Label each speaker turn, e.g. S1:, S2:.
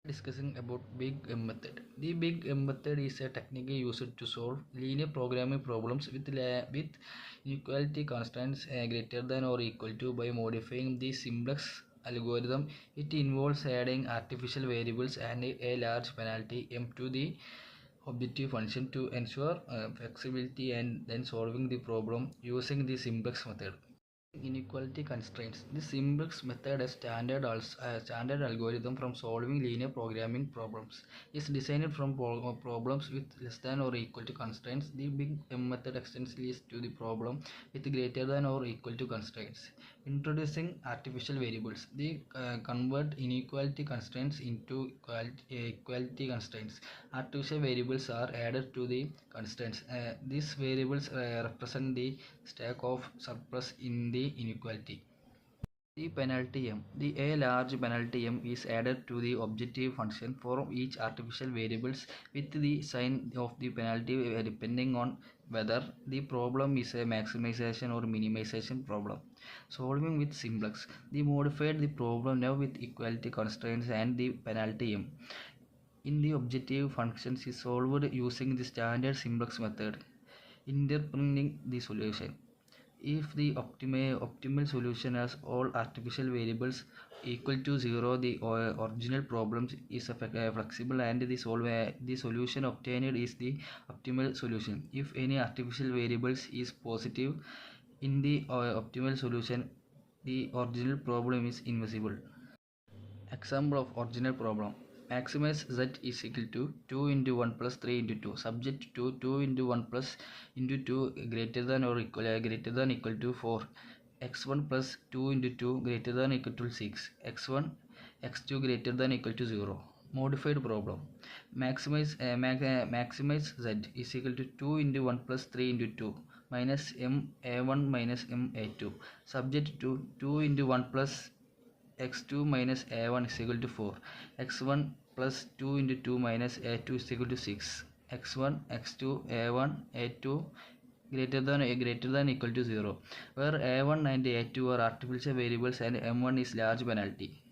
S1: Discussing about Big M method. The Big M method is a technique used to solve linear programming problems with inequality constraints greater than or equal to by modifying the simplex algorithm. It involves adding artificial variables and a large penalty m to the objective function to ensure flexibility and then solving the problem using the simplex method. Inequality constraints. The simplex method, a standard algorithm from solving linear programming problems, is designed from problems with less than or equal to constraints. The Big M method extends to the problem with greater than or equal to constraints. Introducing artificial variables. They convert inequality constraints into equality constraints. Artificial variables are added to the constraints. These variables represent the stack of surplus in the inequality. The penalty m. A large penalty m is added to the objective function for each artificial variables with the sign of the penalty depending on whether the problem is a maximization or minimization problem. Solving with simplex. They modified the problem now with equality constraints and the penalty m. In the objective functions is solved using the standard simplex method. Interpreting the solution. If the optimal solution has all artificial variables equal to 0, the original problem is flexible and the solution obtained is the optimal solution. If any artificial variables is positive in the optimal solution, the original problem is invisible. Example of original problem. Maximize z is equal to 2 into 1 plus 3 into 2, subject to 2 into 1 plus into 2 greater than or equal to 4, x1 plus 2 into 2 greater than equal to 6, x1 x2 greater than equal to 0. Modified problem. Maximize z is equal to 2 into 1 plus 3 into 2 minus m a1 minus m a2, subject to 2 into 1 plus x2 minus a1 is equal to 4, x1 plus 2 into 2 minus a2 is equal to 6, x1 x2 a1 a2 greater than equal to 0, where a1 and a2 are artificial variables and m1 is large penalty.